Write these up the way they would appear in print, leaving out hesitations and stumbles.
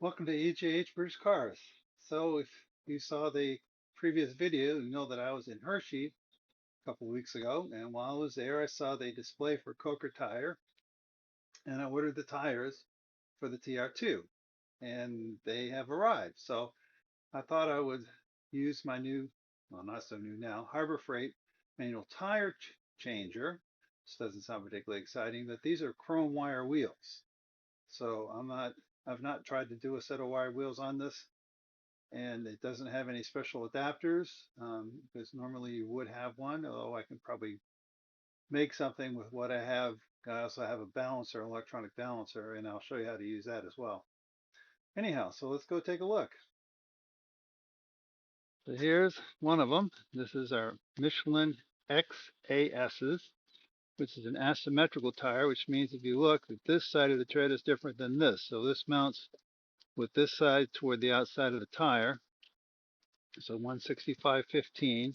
Welcome to EJH British Cars. So if you saw the previous video, you know that I was in Hershey a couple of weeks ago, and while I was there, I saw the display for Coker Tire, and I ordered the tires for the TR2, and they have arrived. So I thought I would use my new, well, not so new now, Harbor Freight manual tire changer. This doesn't sound particularly exciting, but these are chrome wire wheels. So I've not tried to do a set of wire wheels on this, and it doesn't have any special adapters, because normally you would have one, although I can probably make something with what I have. I also have a balancer, electronic balancer, and I'll show you how to use that as well. Anyhow, so let's go take a look. So here's one of them. This is our Michelin XAS's, which is an asymmetrical tire, which means if you look, that this side of the tread is different than this. So this mounts with this side toward the outside of the tire. So 165/15.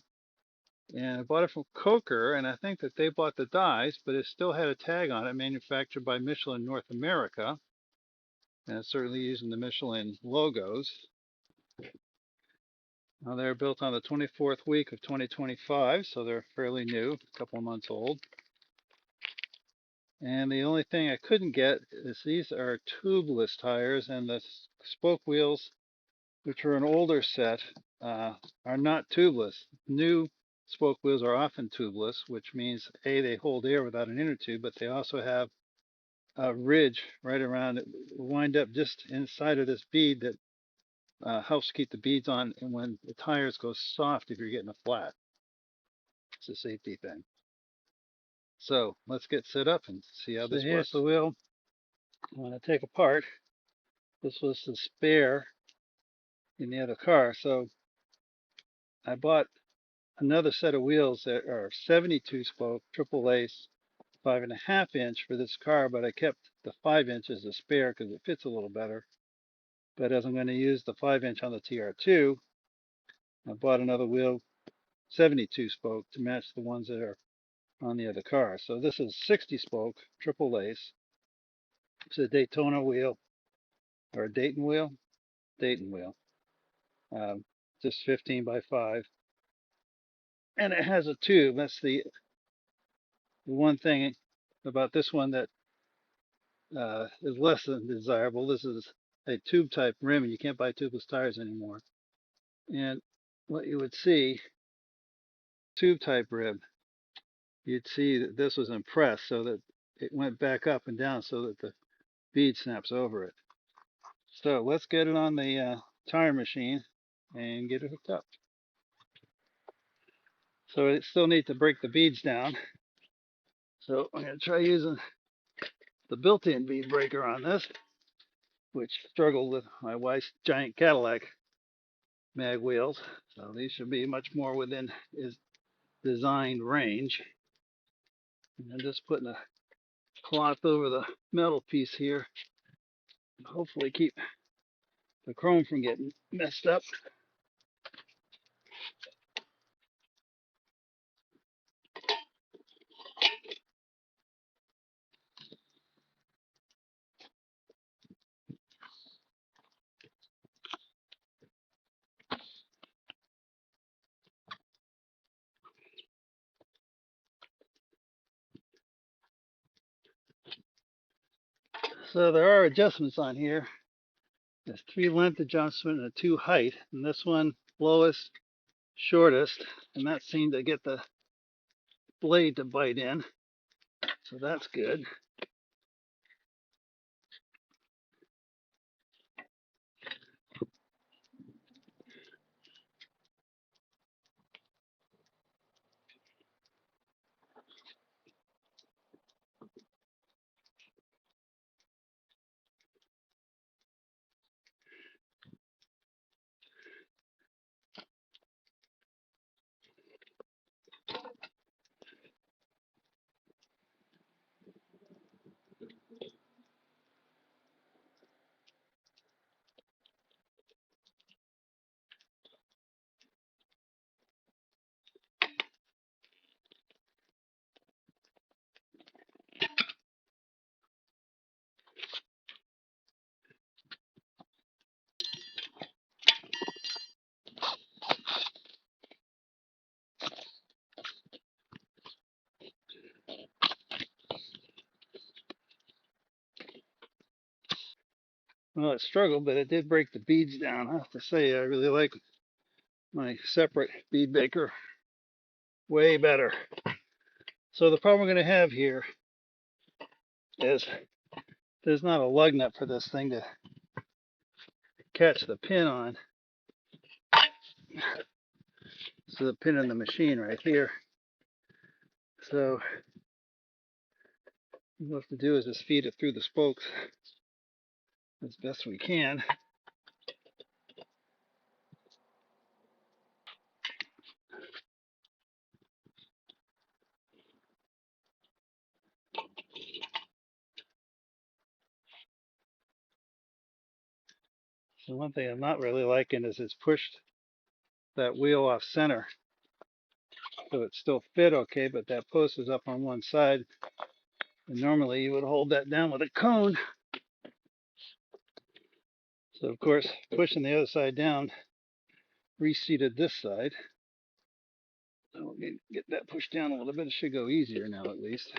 And I bought it from Coker, and I think that they bought the dies, but it still had a tag on it, manufactured by Michelin North America, and it's certainly using the Michelin logos. Now they're built on the 24th week of 2025, so they're fairly new, a couple of months old. And the only thing I couldn't get is these are tubeless tires, and the spoke wheels, which are an older set, are not tubeless. New spoke wheels are often tubeless, which means A, they hold air without an inner tube, but they also have a ridge right around it, wind up just inside of this bead that helps keep the beads on, and when the tires go soft if you're getting a flat. It's a safety thing. So let's get set up and see how this works. So here's the wheel I want to take apart. This was the spare in the other car, so I bought another set of wheels that are 72 spoke, triple ace, 5.5 inch for this car, but I kept the 5 inch as a spare because it fits a little better. But as I'm going to use the 5 inch on the TR2, I bought another wheel, 72 spoke, to match the ones that are on the other car. So this is 60 spoke, triple ace. It's a Daytona wheel, or a Dayton wheel, Dayton wheel, just 15 by 5. And it has a tube. That's the one thing about this one that is less than desirable. This is a tube type rim, and you can't buy tubeless tires anymore. And what you would see, tube type rim, you'd see that this was impressed so that it went back up and down so that the bead snaps over it. So let's get it on the tire machine and get it hooked up. So it still needs to break the beads down. So I'm going to try using the built-in bead breaker on this, which struggled with my wife's giant Cadillac mag wheels. So these should be much more within his designed range. And I'm just putting a cloth over the metal piece here, and hopefully keep the chrome from getting messed up. So there are adjustments on here. There's 3 length adjustment and a 2 height, and this one lowest, shortest, and that seemed to get the blade to bite in, so that's good. Well, it struggled, but it did break the beads down. I have to say, I really like my separate bead maker way better. So the problem we're going to have here is there's not a lug nut for this thing to catch the pin on. So the pin in the machine right here. So what we'll have to do is just feed it through the spokes as best we can. So one thing I'm not really liking is it's pushed that wheel off center. So it still fit okay, but that post is up on one side. And normally you would hold that down with a cone. So of course, pushing the other side down reseated this side. So we'll get that pushed down a little bit. It should go easier now at least.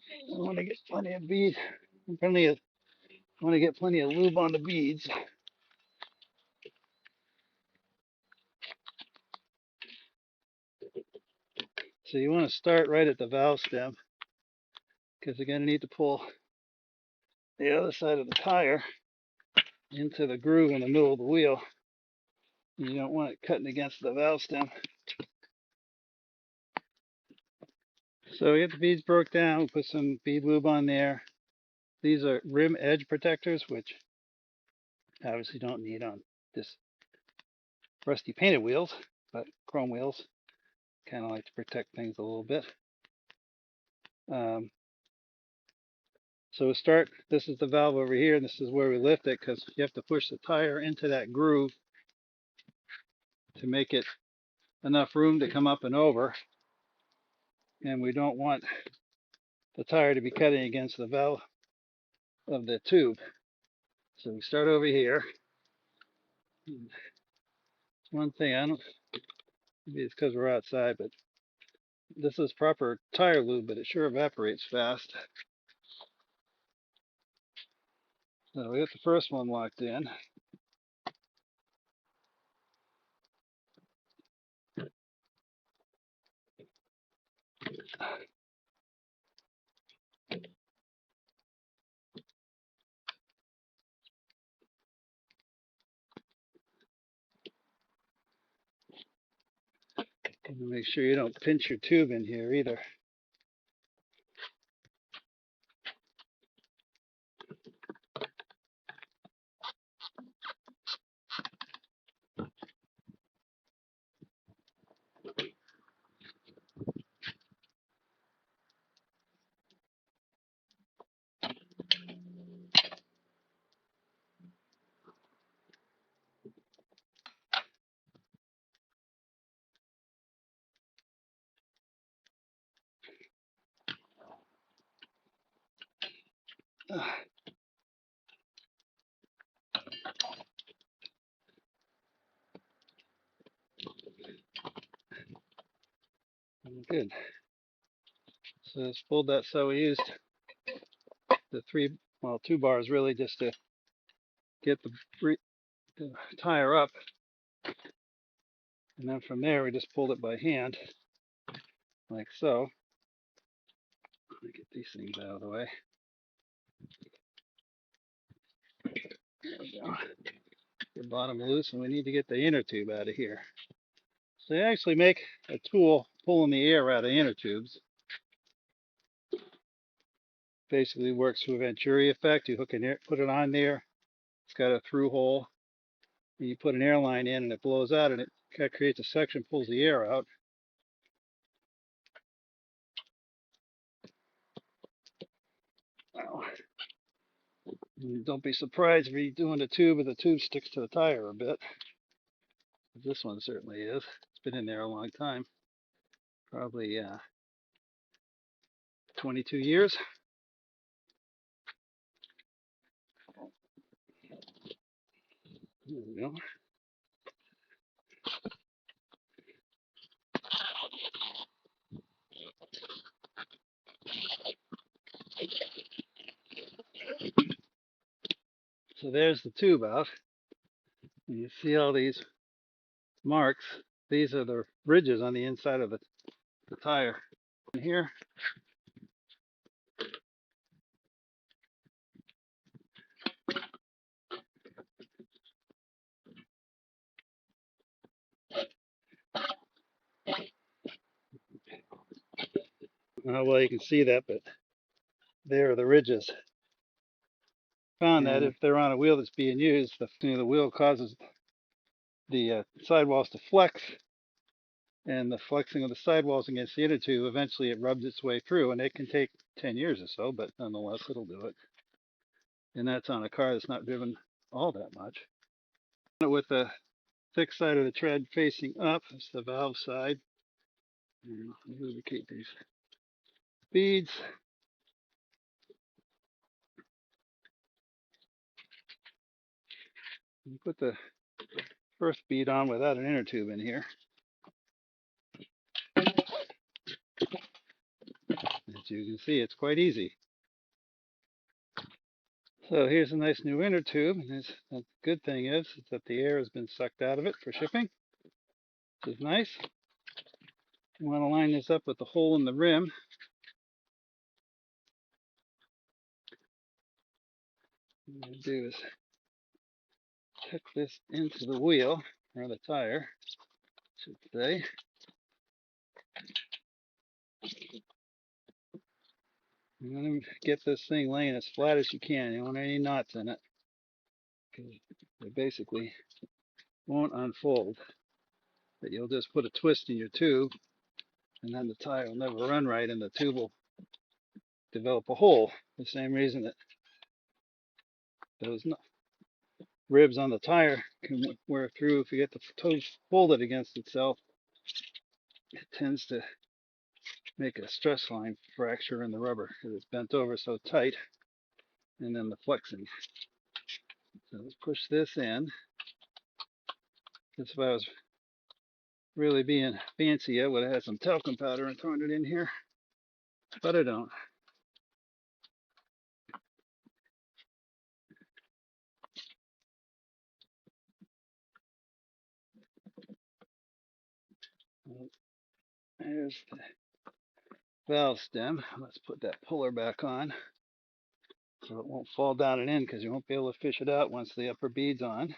I want to get plenty of beads, I want to get plenty of lube on the beads. So you want to start right at the valve stem because you're going to need to pull the other side of the tire into the groove in the middle of the wheel. You don't want it cutting against the valve stem. So we get the beads broke down, we'll put some bead lube on there. These are rim edge protectors, which obviously don't need on this rusty painted wheels, but chrome wheels kind of like to protect things a little bit. So we start, this is the valve over here, and this is where we lift it because you have to push the tire into that groove to make it enough room to come up and over. And we don't want the tire to be cutting against the valve of the tube. So we start over here. One thing, I don't, maybe it's because we're outside, but this is proper tire lube, but it sure evaporates fast. So we got the first one locked in. And make sure you don't pinch your tube in here either. Good. So it's pulled that. So we used the two bars really just to get the tire up. And then from there, we just pulled it by hand, like so. Let me get these things out of the way. There we go. The bottom loose, and we need to get the inner tube out of here. So you actually make a tool pulling the air out of inner tubes. Basically works through a Venturi effect. You put it on there. It's got a through hole. And you put an air line in, and it blows out, and it kind of creates a suction, pulls the air out. Wow. Don't be surprised if you're doing the tube and the tube sticks to the tire a bit. This one certainly is. It's been in there a long time. Probably 22 years. There we go. So there's the tube out. And you see all these marks. These are the ridges on the inside of the tire. And here, I don't know how well you can see that, but there are the ridges. Found that if they're on a wheel that's being used, the wheel causes the sidewalls to flex, and the flexing of the sidewalls against the inner tube, eventually it rubs its way through, and it can take 10 years or so, but nonetheless it'll do it. And that's on a car that's not driven all that much. With the thick side of the tread facing up, it's the valve side. And lubricate these beads. And put the first bead on without an inner tube in here. As you can see, it's quite easy. So here's a nice new inner tube. And the good thing is that the air has been sucked out of it for shipping, which is nice. You want to line this up with the hole in the rim. What I'm going to do is tuck this into the wheel, or the tire, I should say. You want to get this thing laying as flat as you can. You don't want any knots in it, because they basically won't unfold. But you'll just put a twist in your tube, and then the tire will never run right, and the tube will develop a hole. The same reason that those ribs on the tire can wear through. If you get the toe folded against itself, it tends to make a stress line fracture in the rubber because it's bent over so tight, and then the flexing. So let's push this in. If I was really being fancy, I would have had some talcum powder and thrown it in here, but I don't. There's the valve stem. Let's put that puller back on so it won't fall down and in, because you won't be able to fish it out once the upper bead's on.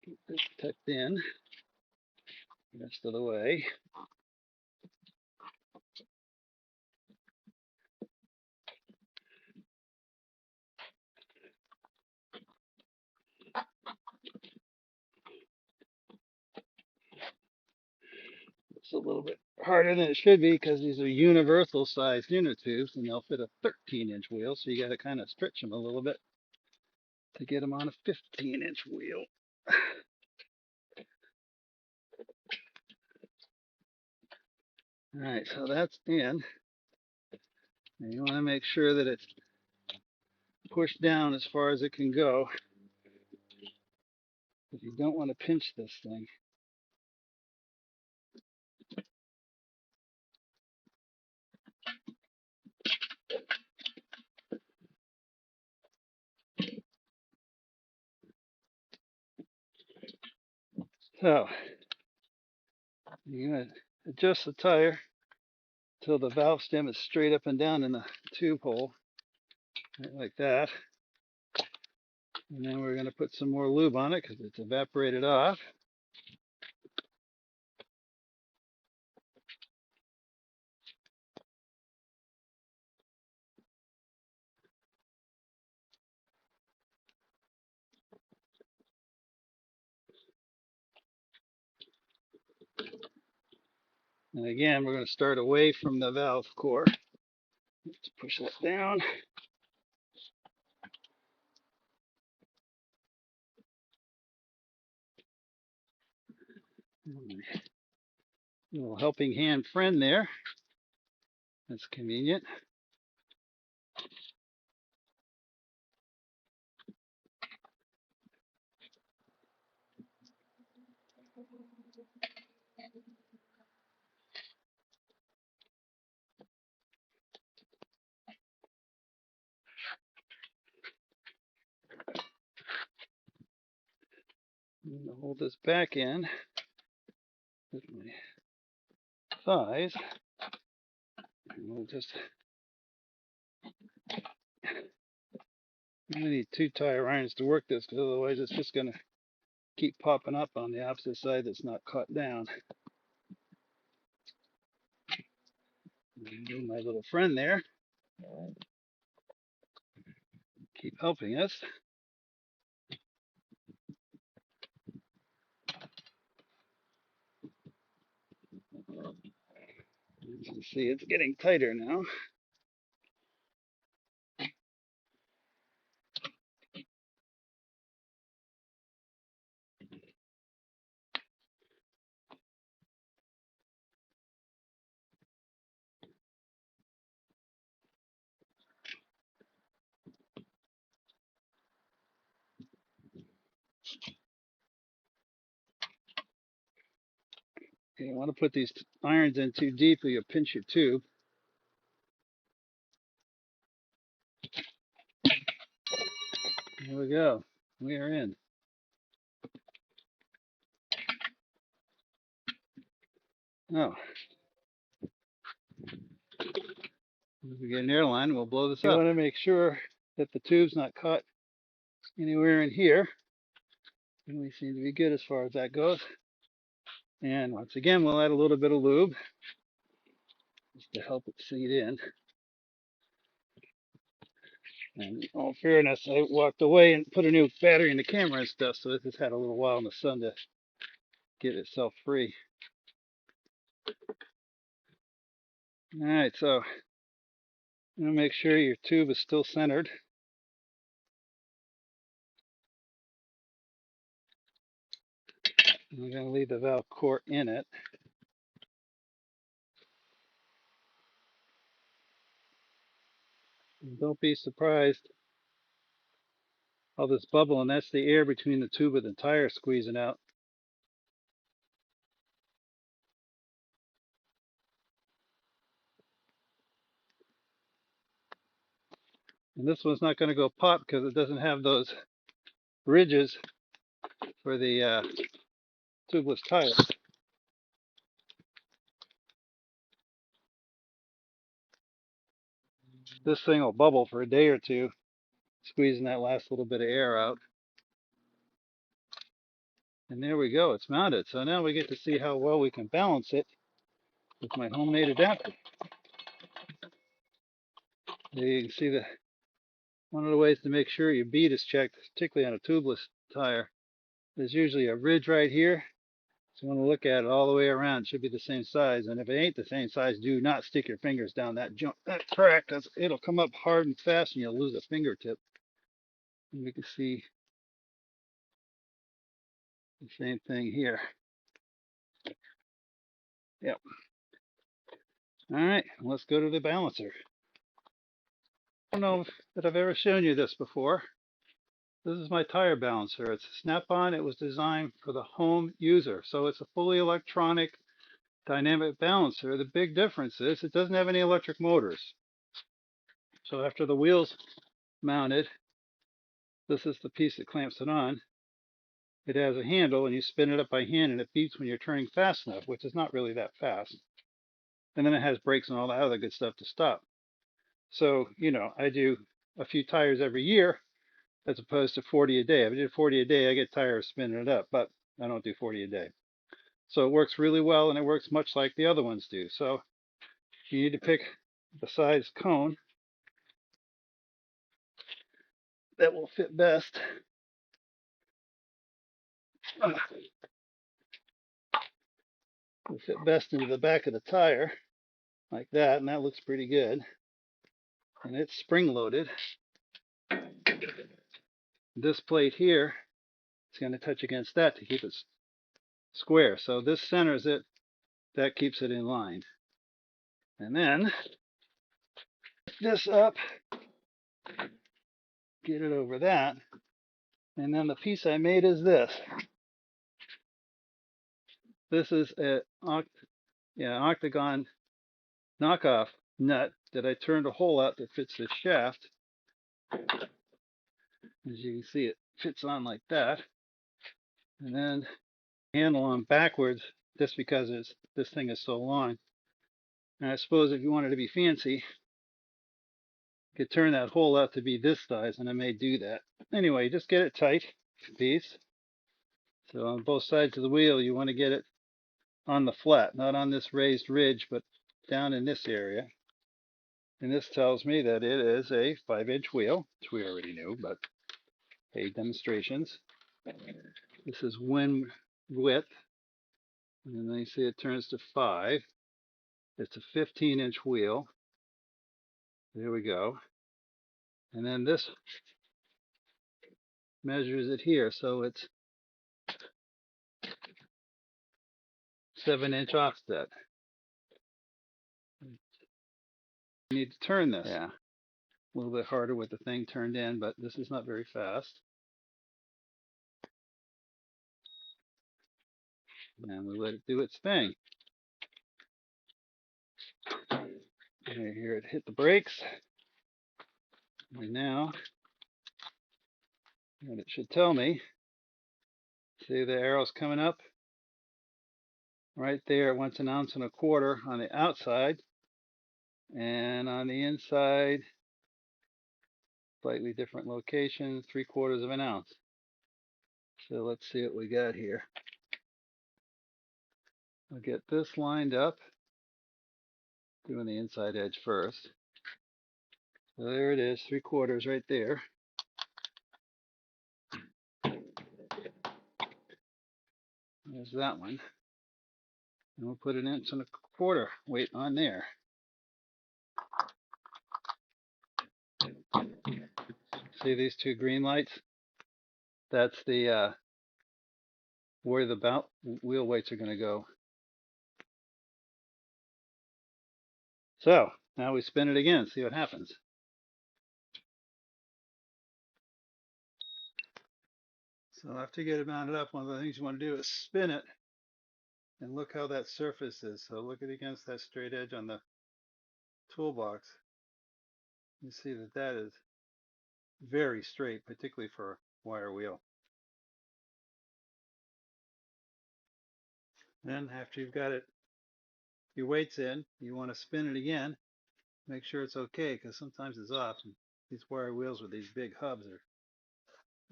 Keep this tucked in the rest of the way. It's a little bit harder than it should be because these are universal sized inner tubes, and they'll fit a 13-inch wheel, so you got to kind of stretch them a little bit to get them on a 15-inch wheel. All right, so that's in. And you want to make sure that it's pushed down as far as it can go, because you don't want to pinch this thing. So you're going to adjust the tire till the valve stem is straight up and down in the tube hole, right like that. And then we're going to put some more lube on it because it's evaporated off. And again, we're going to start away from the valve core. Let's push that down. A little helping hand friend there. That's convenient. I'm going to hold this back in with my thighs. And we'll just, I need 2 tire irons to work this, because otherwise it's just going to keep popping up on the opposite side that's not caught down. And my little friend there, keep helping us. You can see it's getting tighter now. You don't want to put these irons in too deep or you'll pinch your tube. There we go. We are in. Oh, if we get an airline, we'll blow this up. You want to make sure that the tube's not caught anywhere in here. And we seem to be good as far as that goes. And once again, we'll add a little bit of lube just to help it seat in. And in all fairness, I walked away and put a new battery in the camera and stuff, so this has had a little while in the sun to get itself free. All right, so I'm going to make sure your tube is still centered. I'm going to leave the valve core in it. And don't be surprised, all this bubble, and that's the air between the tube and the tire squeezing out. And this one's not going to go pop because it doesn't have those ridges for the tubeless tire. This thing will bubble for a day or two, squeezing that last little bit of air out. And there we go, it's mounted. So now we get to see how well we can balance it with my homemade adapter. There you can see the one of the ways to make sure your bead is checked, particularly on a tubeless tire. There's usually a ridge right here. So you want to look at it all the way around. It should be the same size. And if it ain't the same size, do not stick your fingers down that crack, because it'll come up hard and fast and you'll lose a fingertip. And we can see the same thing here. Yep. All right, let's go to the balancer. I don't know that I've ever shown you this before. This is my tire balancer. It's a snap-on. It was designed for the home user. So it's a fully electronic dynamic balancer. The big difference is it doesn't have any electric motors. So after the wheel's mounted, this is the piece that clamps it on. It has a handle and you spin it up by hand and it beeps when you're turning fast enough, which is not really that fast. And then it has brakes and all that other good stuff to stop. So, you know, I do a few tires every year as opposed to 40 a day. If I did 40 a day, I get tired of spinning it up, but I don't do 40 a day. So it works really well and it works much like the other ones do. So you need to pick the size cone that will fit best. Will fit best into the back of the tire like that, and that looks pretty good. And it's spring loaded. This plate here is going to touch against that to keep it square. So this centers it, that keeps it in line. And then lift this up, get it over that, and then the piece I made is this. This is an octagon knockoff nut that I turned a hole out that fits this shaft. As you can see, it fits on like that. And then handle on backwards just because this thing is so long. And I suppose if you wanted to be fancy, you could turn that hole out to be this size, and I may do that. Anyway, just get it tight, piece. So on both sides of the wheel, you want to get it on the flat, not on this raised ridge, but down in this area. And this tells me that it is a 5-inch wheel, which we already knew, but hey, demonstrations. This is wind width, and then you see it turns to 5. It's a 15-inch wheel. There we go. And then this measures it here, so it's 7-inch offset. You need to turn this. Yeah, a little bit harder with the thing turned in, but this is not very fast. And we let it do its thing. And here it hit the brakes. And now, what it should tell me, see the arrows coming up? Right there, it wants 1 1/4 ounce on the outside. And on the inside, slightly different location, 3/4 of an ounce. So let's see what we got here. I'll get this lined up, doing the inside edge first. So there it is, 3/4 right there. There's that one. And we'll put 1 1/4 inch weight on there. See these two green lights? That's the where the wheel weights are going to go. So now we spin it again, see what happens. So after you get it mounted up, one of the things you want to do is spin it and look how that surface is. So look it against that straight edge on the toolbox. You see that that is very straight, particularly for a wire wheel. Then after you've got it, your weights in, you want to spin it again. Make sure it's okay, because sometimes it's off. And these wire wheels with these big hubs are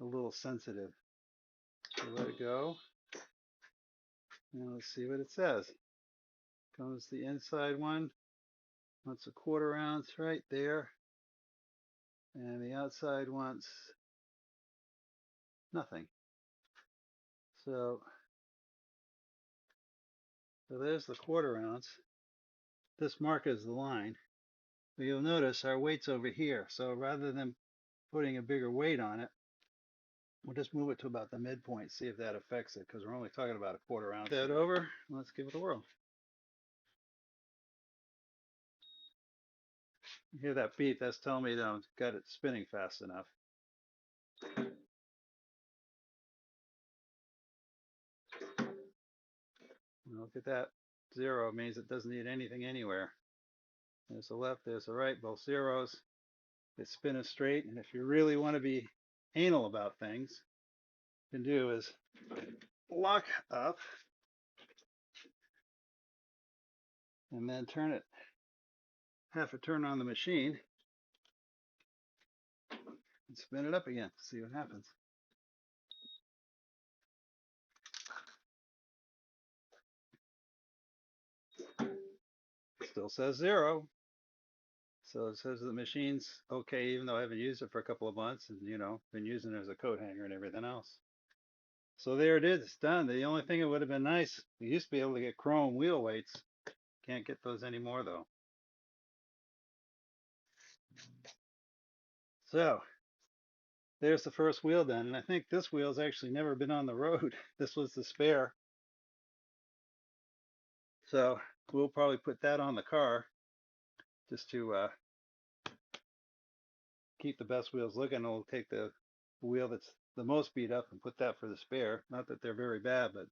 a little sensitive. So let it go. Now let's see what it says. Comes the inside one. Wants 1/4 ounce right there. And the outside wants nothing. So there's the 1/4 ounce. This mark is the line. But you'll notice our weight's over here. So rather than putting a bigger weight on it, we'll just move it to about the midpoint, see if that affects it, because we're only talking about 1/4 ounce. That over, let's give it a whirl. You hear that beat? That's telling me that I've got it spinning fast enough. Look at that. 0 means it doesn't need anything anywhere. There's the left, there's the right, both zeros. It's spinning straight, and if you really want to be anal about things, what you can do is lock up and then turn it half a turn on the machine and spin it up again. See what happens. Still says 0. So it says the machine's okay, even though I haven't used it for a couple of months and, been using it as a coat hanger and everything else. So there it is, it's done. The only thing that would have been nice, we used to be able to get chrome wheel weights. Can't get those anymore though. So there's the first wheel done. And I think this wheel's actually never been on the road. This was the spare. So we'll probably put that on the car just to keep the best wheels looking. We'll take the wheel that's the most beat up and put that for the spare. Not that they're very bad, but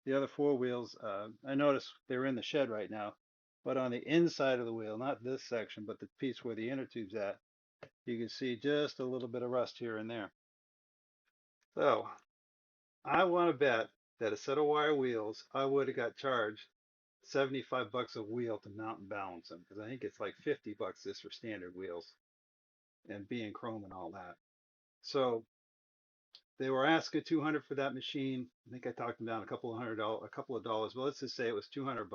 the other 4 wheels, I noticed they're in the shed right now. But on the inside of the wheel, not this section, but the piece where the inner tube's at, you can see just a little bit of rust here and there. So I want to bet that a set of wire wheels, I would have got charged $75 a wheel to mount and balance them because I think it's like $50 just for standard wheels and being chrome and all that. So they were asking 200 for that machine. I think I talked them down a couple of dollars. But let's just say it was $200.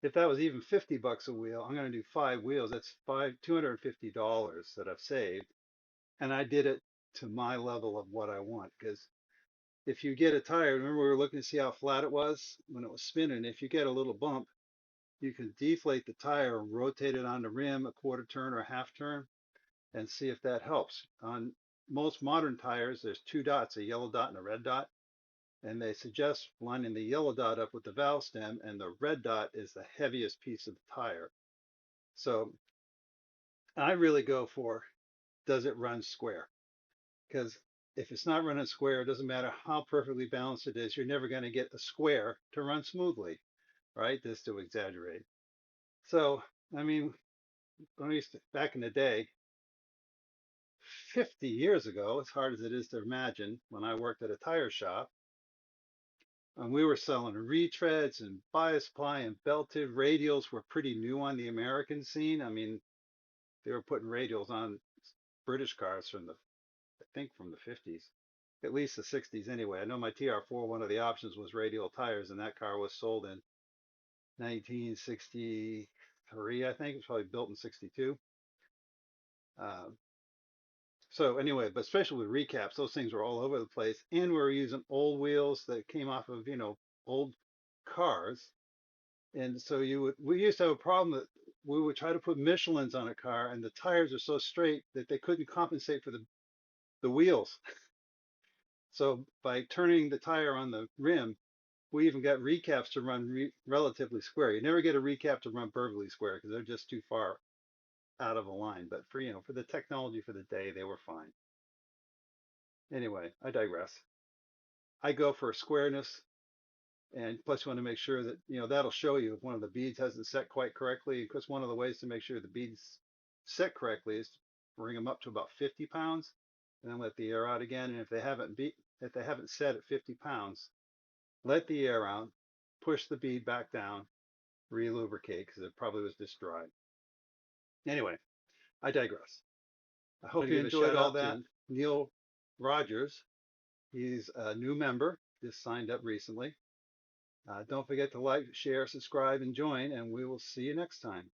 If that was even $50 a wheel, I'm going to do 5 wheels. That's $250 that I've saved, and I did it to my level of what I want. Because if you get a tire, remember we were looking to see how flat it was when it was spinning. If you get a little bump, you can deflate the tire and rotate it on the rim a quarter turn or a half turn and see if that helps. On most modern tires, there's two dots, a yellow dot and a red dot. And they suggest lining the yellow dot up with the valve stem, and the red dot is the heaviest piece of the tire. So I really go for, does it run square? Because if it's not running square, it doesn't matter how perfectly balanced it is, you're never going to get the square to run smoothly, right? Just to exaggerate. So, I mean, when we used to, back in the day, 50 years ago, as hard as it is to imagine, when I worked at a tire shop, and we were selling retreads and bias ply and belted radials were pretty new on the American scene. I mean, they were putting radials on British cars from I think from the 50s, at least the 60s anyway. I know my TR4, one of the options was radial tires, and that car was sold in 1963, I think. It was probably built in 62. Uh, so anyway, but especially with recaps, those things were all over the place, and we were using old wheels that came off of, old cars. And so we used to have a problem that we would try to put Michelins on a car, and the tires are so straight that they couldn't compensate for the wheels. So by turning the tire on the rim, we even got recaps to run relatively square. You never get a recap to run perfectly square because they're just too far out of a line. But for the technology for the day, they were fine. Anyway, I digress. I go for squareness, and plus you want to make sure that, that'll show you if one of the beads hasn't set quite correctly. Because one of the ways to make sure the beads set correctly is to bring them up to about 50 pounds and then let the air out again. And if they haven't set at 50 pounds, let the air out, push the bead back down, re-lubricate because it probably was just dry. Anyway, I digress. I hope you enjoyed all that. Neil Rogers, he's a new member, just signed up recently. Don't forget to like, share, subscribe, and join, and we will see you next time.